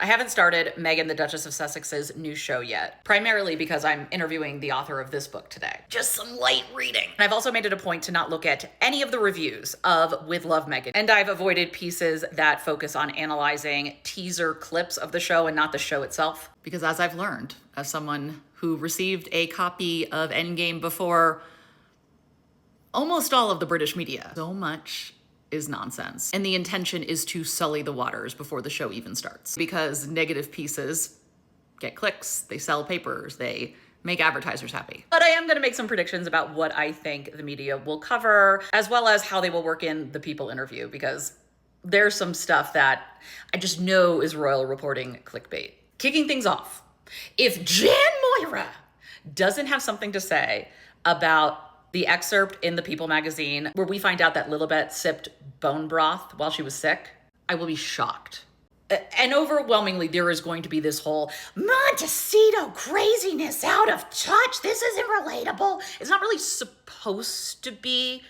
I haven't started Meghan, the Duchess of Sussex's new show yet, primarily because I'm interviewing the author of this book today. Just some light reading. And I've also made it a point to not look at any of the reviews of With Love, Meghan. And I've avoided pieces that focus on analyzing teaser clips of the show and not the show itself. Because as I've learned, as someone who received a copy of Endgame before almost all of the British media, so much is nonsense. And the intention is to sully the waters before the show even starts. Because negative pieces get clicks, they sell papers, they make advertisers happy. But I am gonna make some predictions about what I think the media will cover, as well as how they will work in the People interview, because there's some stuff that I just know is royal reporting clickbait. Kicking things off, if Jan Moira doesn't have something to say about the excerpt in the People magazine where we find out that Lilibet sipped bone broth while she was sick, I will be shocked. And overwhelmingly, there is going to be this whole Montecito craziness, out of touch. This isn't relatable. It's not really supposed to be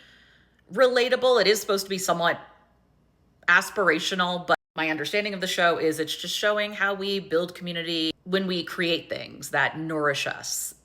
relatable. It is supposed to be somewhat aspirational, but my understanding of the show is it's just showing how we build community when we create things that nourish us,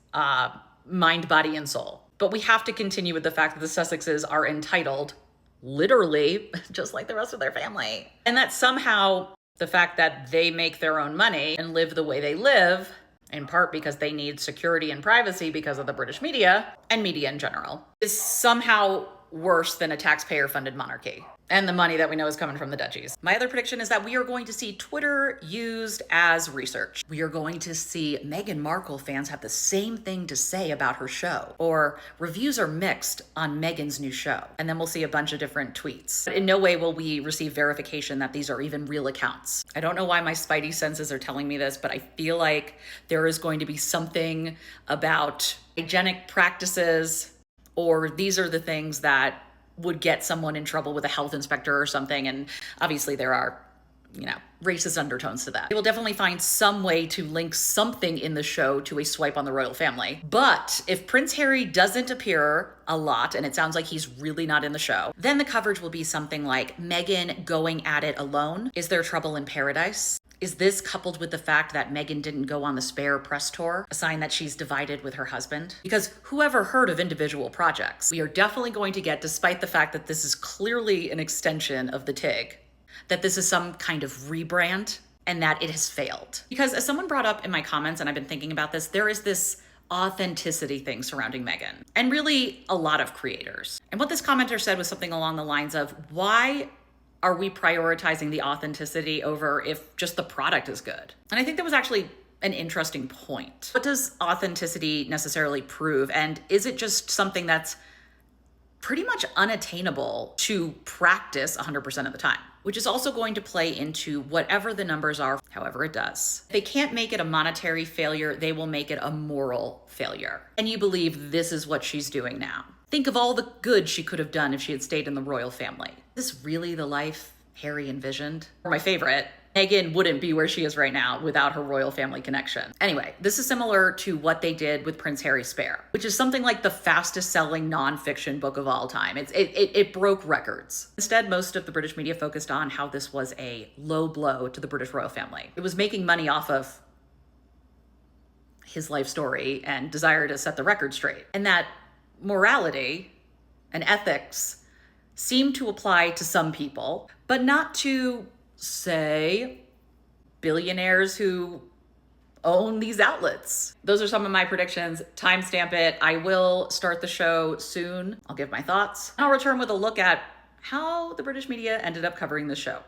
mind, body, and soul. But we have to continue with the fact that the Sussexes are entitled, literally, just like the rest of their family. And that somehow the fact that they make their own money and live the way they live, in part because they need security and privacy because of the British media and media in general, is somehow worse than a taxpayer-funded monarchy and the money that we know is coming from the duchies. My other prediction is that we are going to see Twitter used as research. We are going to see Meghan Markle fans have the same thing to say about her show, or reviews are mixed on Meghan's new show. And then we'll see a bunch of different tweets. But in no way will we receive verification that these are even real accounts. I don't know why my spidey senses are telling me this, but I feel like there is going to be something about hygienic practices, or these are the things that would get someone in trouble with a health inspector or something. And obviously there are, racist undertones to that. They will definitely find some way to link something in the show to a swipe on the royal family. But if Prince Harry doesn't appear a lot, and it sounds like he's really not in the show, then the coverage will be something like Meghan going at it alone. Is there trouble in paradise? Is this coupled with the fact that Meghan didn't go on the Spare press tour, a sign that she's divided with her husband? Because whoever heard of individual projects? We are definitely going to get, despite the fact that this is clearly an extension of the TIG, that this is some kind of rebrand and that it has failed. Because as someone brought up in my comments, and I've been thinking about this, there is this authenticity thing surrounding Meghan, and really a lot of creators. And what this commenter said was something along the lines of, why are we prioritizing the authenticity over if just the product is good? And I think that was actually an interesting point. What does authenticity necessarily prove? And is it just something that's pretty much unattainable to practice 100% of the time? Which is also going to play into whatever the numbers are, however it does. If they can't make it a monetary failure, they will make it a moral failure. And you believe this is what she's doing now. Think of all the good she could have done if she had stayed in the royal family. Is this really the life Harry envisioned? Or my favorite, Meghan wouldn't be where she is right now without her royal family connection. Anyway, this is similar to what they did with Prince Harry's Spare, which is something like the fastest selling nonfiction book of all time. It broke records. Instead, most of the British media focused on how this was a low blow to the British royal family. It was making money off of his life story and desire to set the record straight. And that morality and ethics seem to apply to some people, but not to, say, billionaires who own these outlets. Those are some of my predictions. Timestamp it. I will start the show soon. I'll give my thoughts. I'll return with a look at how the British media ended up covering the show.